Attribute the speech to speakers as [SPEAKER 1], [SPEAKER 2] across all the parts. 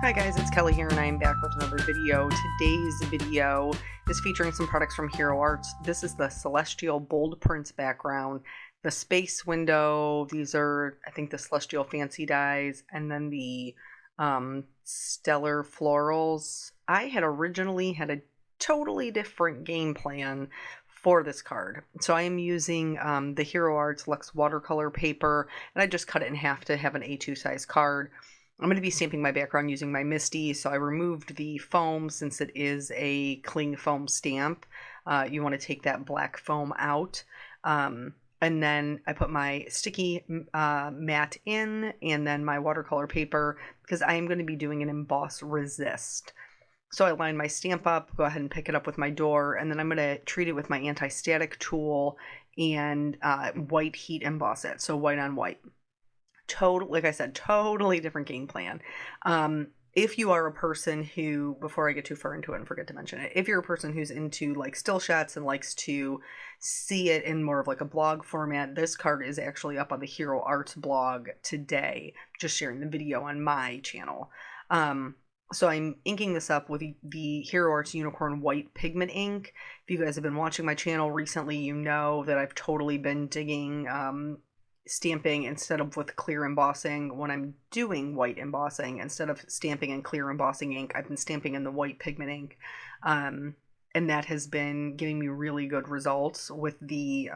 [SPEAKER 1] Hi guys, it's Kelly here and I am back with another video. Today's video is featuring some products from Hero Arts. This is the Celestial Bold Prints background, the Space Window, these are I think the Celestial Fancy Dyes, and then the Stellar Florals. I had originally had a totally different game plan for this card. So I am using the Hero Arts Luxe watercolor paper, and I just cut it in half to have an A2 size card. I'm going to be stamping my background using my Misty, so I removed the foam since it is a cling foam stamp. You want to take that black foam out. And then I put my sticky mat in, and then my watercolor paper, because I am going to be doing an emboss resist. So I line my stamp up, go ahead and pick it up with my door, and then I'm going to treat it with my anti-static tool and white heat emboss it, so white on white. Like I said, totally different game plan. If you are a person who, before I get too far into it and forget to mention it, if you're a person who's into like still shots and likes to see it in more of like a blog format, this card is actually up on the Hero Arts blog today, just sharing the video on my channel. So I'm inking this up with the Hero Arts Unicorn White Pigment ink. If you guys have been watching my channel recently, you know that I've totally been digging stamping instead of with clear embossing. When I'm doing white embossing, instead of stamping in clear embossing ink, I've been stamping in the white pigment ink. And that has been giving me really good results with the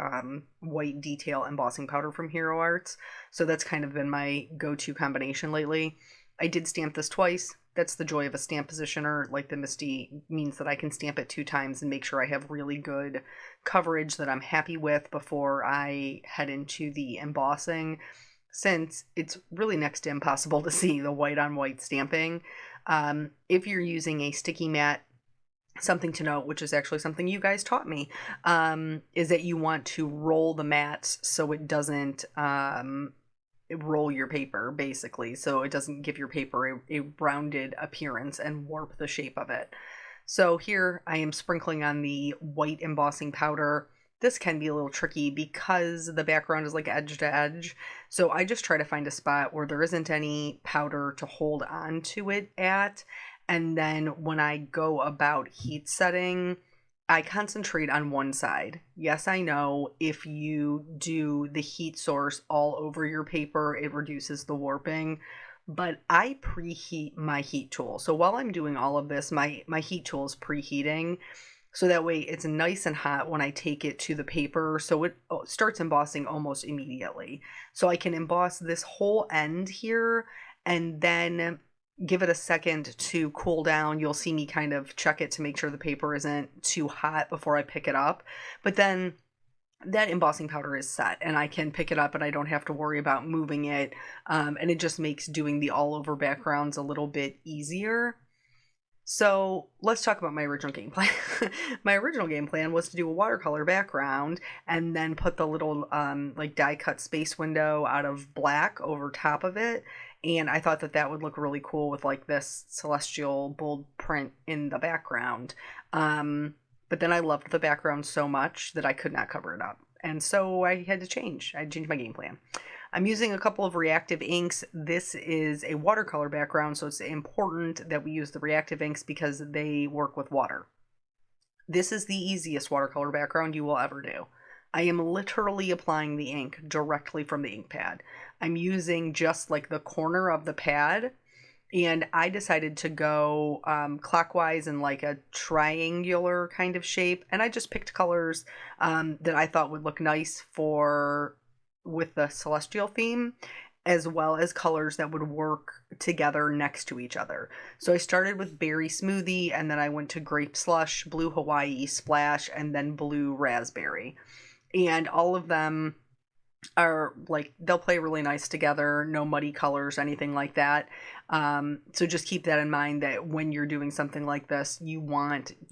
[SPEAKER 1] white detail embossing powder from Hero Arts. So that's kind of been my go-to combination lately. I did stamp this twice. That's the joy of a stamp positioner. Like the Misty means that I can stamp it 2 times and make sure I have really good coverage that I'm happy with before I head into the embossing, since it's really next to impossible to see the white on white stamping. If you're using a sticky mat, something to note, which is actually something you guys taught me, is that you want to roll the mats so it doesn't roll your paper, basically, so it doesn't give your paper a rounded appearance and warp the shape of it. So here I am sprinkling on the white embossing powder. This can be a little tricky because the background is like edge to edge, so I just try to find a spot where there isn't any powder to hold on to it at, and then when I go about heat setting, I concentrate on one side. Yes, I know if you do the heat source all over your paper, it reduces the warping, but I preheat my heat tool. So while I'm doing all of this, my heat tool is preheating, so that way it's nice and hot when I take it to the paper, so it starts embossing almost immediately. So I can emboss this whole end here and then give it a second to cool down. You'll see me kind of check it to make sure the paper isn't too hot before I pick it up. But then that embossing powder is set and I can pick it up and I don't have to worry about moving it. And it just makes doing the all over backgrounds a little bit easier. So let's talk about my original game plan. My original game plan was to do a watercolor background and then put the little like die cut space window out of black over top of it. And I thought that that would look really cool with like this celestial bold print in the background. But then I loved the background so much that I could not cover it up. And so I had to change. I changed my game plan. I'm using a couple of reactive inks. This is a watercolor background, so it's important that we use the reactive inks because they work with water. This is the easiest watercolor background you will ever do. I am literally applying the ink directly from the ink pad. I'm using just like the corner of the pad, and I decided to go clockwise in like a triangular kind of shape, and I just picked colors that I thought would look nice with the celestial theme, as well as colors that would work together next to each other. So I started with Berry Smoothie, and then I went to Grape Slush, Blue Hawaii Splash, and then Blue Raspberry. And all of them are like, they'll play really nice together, no muddy colors, anything like that. So just keep that in mind, that when you're doing something like this, you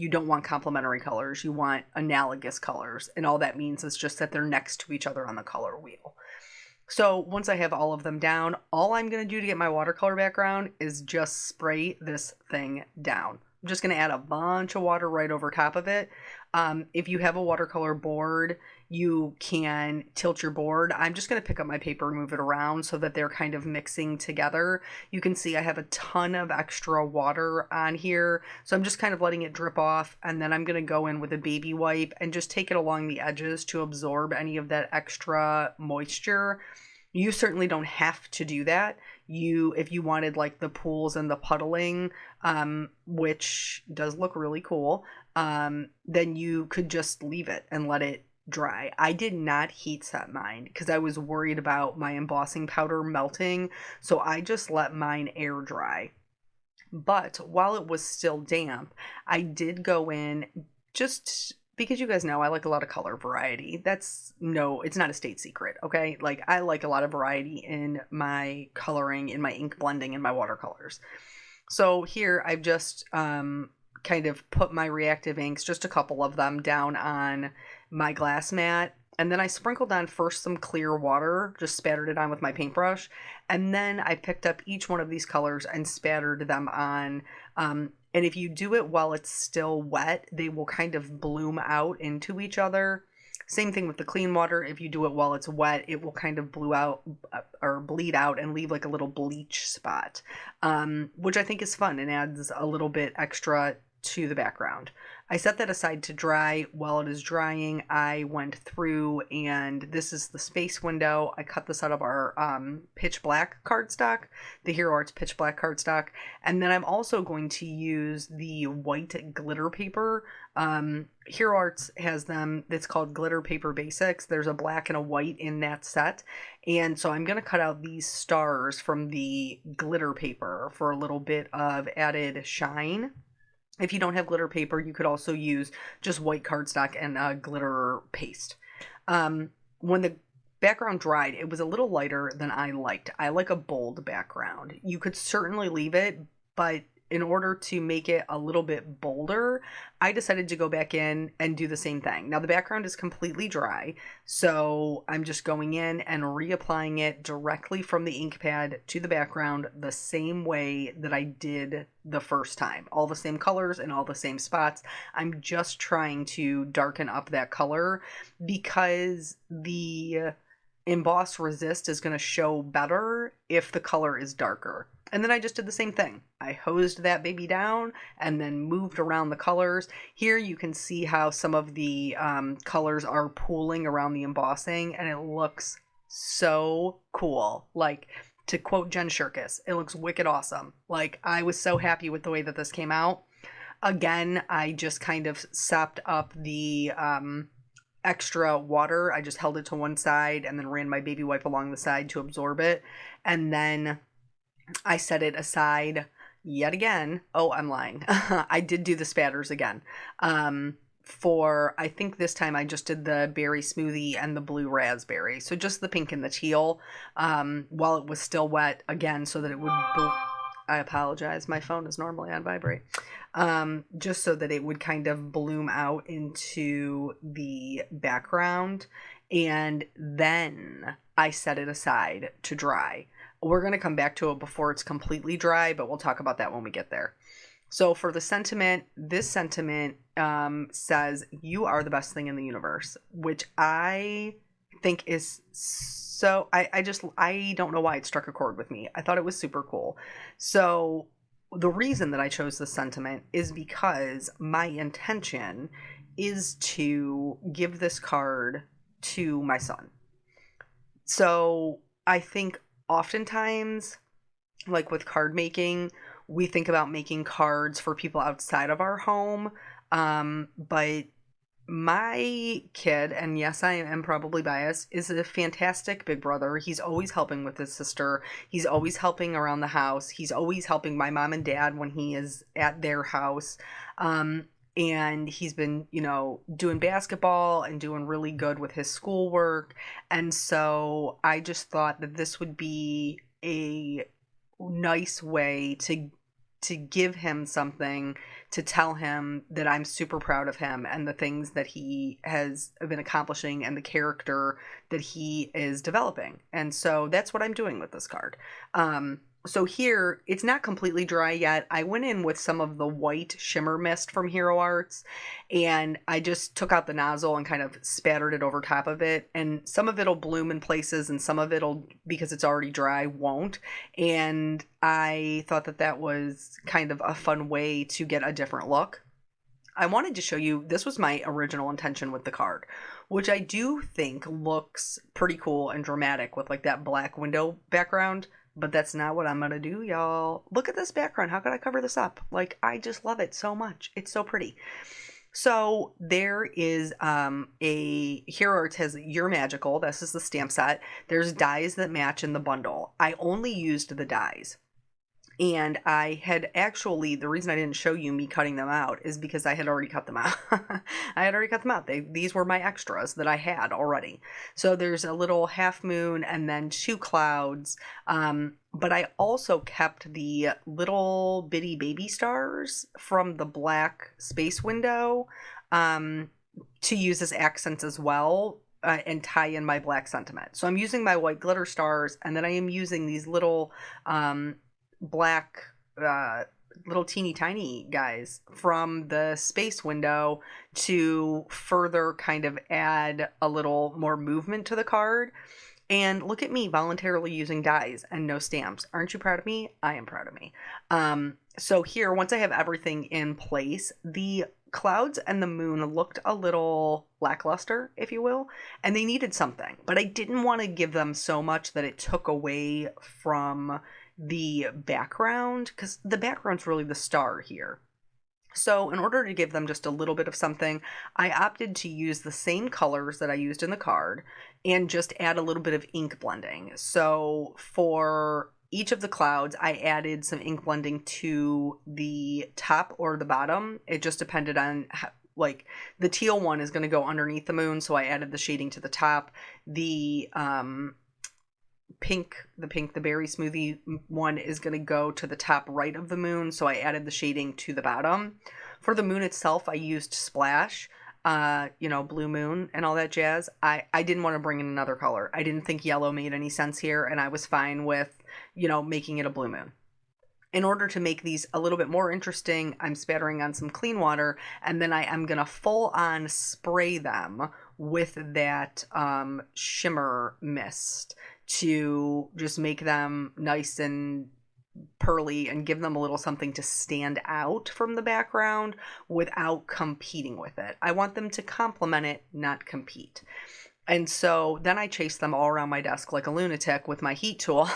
[SPEAKER 1] don't want complementary colors, you want analogous colors, and all that means is just that they're next to each other on the color wheel. So once I have all of them down, all I'm going to do to get my watercolor background is just spray this thing down. just going to add a bunch of water right over top of it. If you have a watercolor board, you can tilt your board. I'm just going to pick up my paper and move it around so that they're kind of mixing together. You can see I have a ton of extra water on here, so I'm just kind of letting it drip off, and then I'm going to go in with a baby wipe and just take it along the edges to absorb any of that extra moisture. You certainly don't have to do that. If you wanted like the pools and the puddling, which does look really cool, then you could just leave it and let it dry. I did not heat set mine because I was worried about my embossing powder melting, so I just let mine air dry. But while it was still damp, I did go in, just because you guys know I like a lot of color variety. It's not a state secret, okay? Like, I like a lot of variety in my coloring, in my ink blending, in my watercolors. So here I've just kind of put my reactive inks, just a couple of them, down on my glass mat. And then I sprinkled on first some clear water, just spattered it on with my paintbrush. And then I picked up each one of these colors and spattered them on. And if you do it while it's still wet, they will kind of bloom out into each other. Same thing with the clean water. If you do it while it's wet, it will kind of bleed out and leave like a little bleach spot, which I think is fun and adds a little bit extra to the background. I set that aside to dry. While it is drying, I went through, and this is the space window. I cut this out of our pitch black cardstock, the Hero Arts pitch black cardstock. And then I'm also going to use the white glitter paper. Hero Arts has them, it's called Glitter Paper Basics. There's a black and a white in that set. And so I'm going to cut out these stars from the glitter paper for a little bit of added shine. If you don't have glitter paper, you could also use just white cardstock and glitter paste. When the background dried, it was a little lighter than I liked. I like a bold background. You could certainly leave it, but in order to make it a little bit bolder, I decided to go back in and do the same thing. Now the background is completely dry, so I'm just going in and reapplying it directly from the ink pad to the background the same way that I did the first time. All the same colors and all the same spots. I'm just trying to darken up that color because the Emboss Resist is going to show better if the color is darker. And then I just did the same thing. I hosed that baby down and then moved around the colors. Here you can see how some of the colors are pooling around the embossing, and it looks so cool. Like, to quote Jen Shirkus, it looks wicked awesome. Like, I was so happy with the way that this came out. Again, I just kind of sopped up the extra water. I just held it to one side and then ran my baby wipe along the side to absorb it. And then I set it aside yet again. Oh, I'm lying. I did do the spatters again. I think this time I just did the berry smoothie and the blue raspberry. So just the pink and the teal, while it was still wet again, so that it would, I apologize. My phone is normally on vibrate. Just so that it would kind of bloom out into the background. And then I set it aside to dry. We're going to come back to it before it's completely dry, but we'll talk about that when we get there. So for the sentiment, this sentiment says, "You are the best thing in the universe," which I think is so, I don't know why it struck a chord with me. I thought it was super cool. So the reason that I chose this sentiment is because my intention is to give this card to my son. So I think oftentimes, like with card making, we think about making cards for people outside of our home. But my kid, and yes, I am probably biased, is a fantastic big brother. He's always helping with his sister. He's always helping around the house. He's always helping my mom and dad when he is at their house. And he's been, doing basketball and doing really good with his schoolwork. And so I just thought that this would be a nice way to give him something, to tell him that I'm super proud of him and the things that he has been accomplishing and the character that he is developing. And so that's what I'm doing with this card. So here, it's not completely dry yet. I went in with some of the white shimmer mist from Hero Arts, and I just took out the nozzle and kind of spattered it over top of it. And some of it'll bloom in places, and some of it'll, because it's already dry, won't. And I thought that that was kind of a fun way to get a different look. I wanted to show you, this was my original intention with the card, which I do think looks pretty cool and dramatic with like that black window background, but that's not what I'm going to do, y'all. Look at this background. How could I cover this up? Like, I just love it so much. It's so pretty. So there is a Hero Arts has You're Magical. This is the stamp set. There's dies that match in the bundle. I only used the dies. And I had actually, the reason I didn't show you me cutting them out is because I had already cut them out. I had already cut them out. These were my extras that I had already. So there's a little half moon and then 2 clouds. But I also kept the little bitty baby stars from the black space window to use as accents as well. And tie in my black sentiment. So I'm using my white glitter stars, and then I am using these little black little teeny tiny guys from the space window to further kind of add a little more movement to the card. And look at me voluntarily using dies and no stamps. Aren't you proud of me? I am proud of me. So here, once I have everything in place, the clouds and the moon looked a little lackluster, if you will, and they needed something. But I didn't want to give them so much that it took away from the background, because the background's really the star here. So in order to give them just a little bit of something, I opted to use the same colors that I used in the card and just add a little bit of ink blending. So for each of the clouds, I added some ink blending to the top or the bottom. It just depended on how, like the teal one is going to go underneath the moon, so I added the shading to the top. The the berry smoothie one is going to go to the top right of the moon, so I added the shading to the bottom. For the moon itself, I used Splash, blue moon and all that jazz. I didn't want to bring in another color. I didn't think yellow made any sense here, and I was fine with, making it a blue moon. In order to make these a little bit more interesting, I'm spattering on some clean water, and then I am going to full on spray them with that shimmer mist to just make them nice and pearly and give them a little something to stand out from the background without competing with it. I want them to complement it, not compete. And so then I chased them all around my desk like a lunatic with my heat tool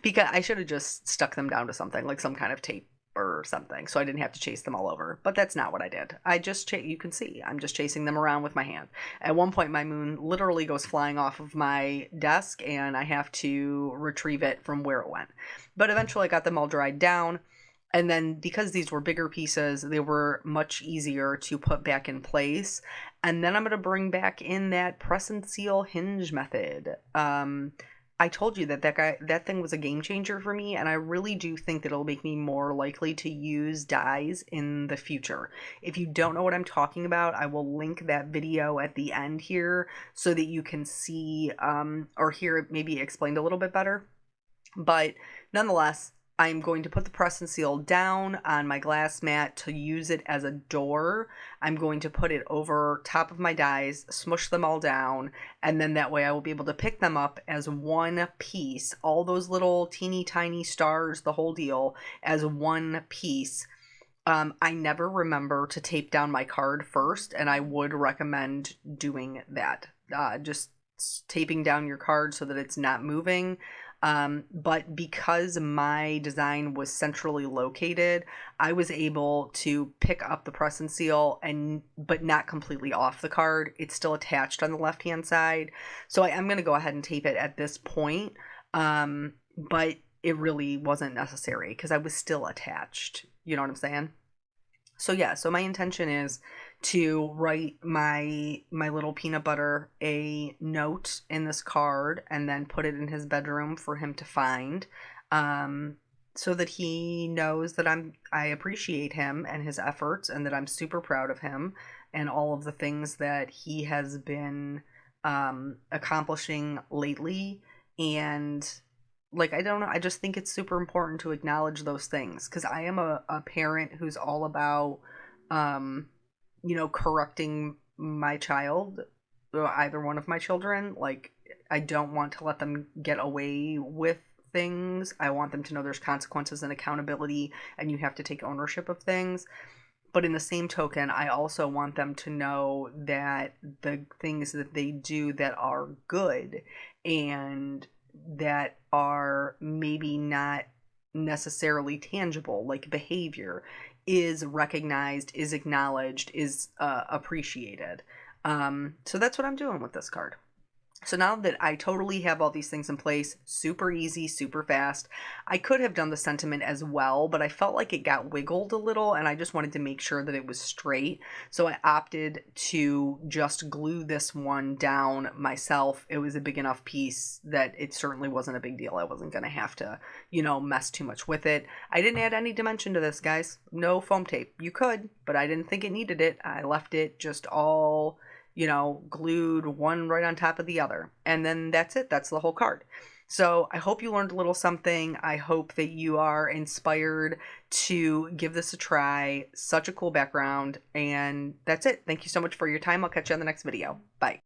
[SPEAKER 1] because I should have just stuck them down to something like some kind of tape or something, so I didn't have to chase them all over. But that's not what I did. I just you can see I'm just chasing them around with my hand. At one point, my moon literally goes flying off of my desk, and I have to retrieve it from where it went. But eventually, I got them all dried down. And then because these were bigger pieces, they were much easier to put back in place. And then I'm going to bring back in that press and seal hinge method. I told you that thing was a game changer for me, and I really do think that it'll make me more likely to use dies in the future. If you don't know what I'm talking about, I will link that video at the end here so that you can see or hear it maybe explained a little bit better. But nonetheless, I'm going to put the press and seal down on my glass mat to use it as a door. I'm going to put it over top of my dies, smush them all down, and then that way I will be able to pick them up as one piece, all those little teeny tiny stars, the whole deal, as one piece. I never remember to tape down my card first, and I would recommend doing that. Just taping down your card so that it's not moving. But because my design was centrally located, I was able to pick up the press and seal but not completely off the card. It's still attached on the left-hand side. So I am going to go ahead and tape it at this point. But it really wasn't necessary because I was still attached. You know what I'm saying? So yeah, so my intention is to write my little peanut butter a note in this card and then put it in his bedroom for him to find, so that he knows that I appreciate him and his efforts, and that I'm super proud of him and all of the things that he has been accomplishing lately. And like, I don't know, I just think it's super important to acknowledge those things, because I am a parent who's all about, um, correcting my child, either one of my children. Like, I don't want to let them get away with things. I want them to know there's consequences and accountability, and you have to take ownership of things. But in the same token, I also want them to know that the things that they do that are good and that are maybe not necessarily tangible, like behavior, is recognized, is acknowledged, is appreciated. So that's what I'm doing with this card. So now that I totally have all these things in place, super easy, super fast, I could have done the sentiment as well, but I felt like it got wiggled a little and I just wanted to make sure that it was straight. So I opted to just glue this one down myself. It was a big enough piece that it certainly wasn't a big deal. I wasn't going to have to, mess too much with it. I didn't add any dimension to this, guys. No foam tape. You could, but I didn't think it needed it. I left it just all glued one right on top of the other. And then that's it. That's the whole card. So I hope you learned a little something. I hope that you are inspired to give this a try. Such a cool background. And that's it. Thank you so much for your time. I'll catch you on the next video. Bye.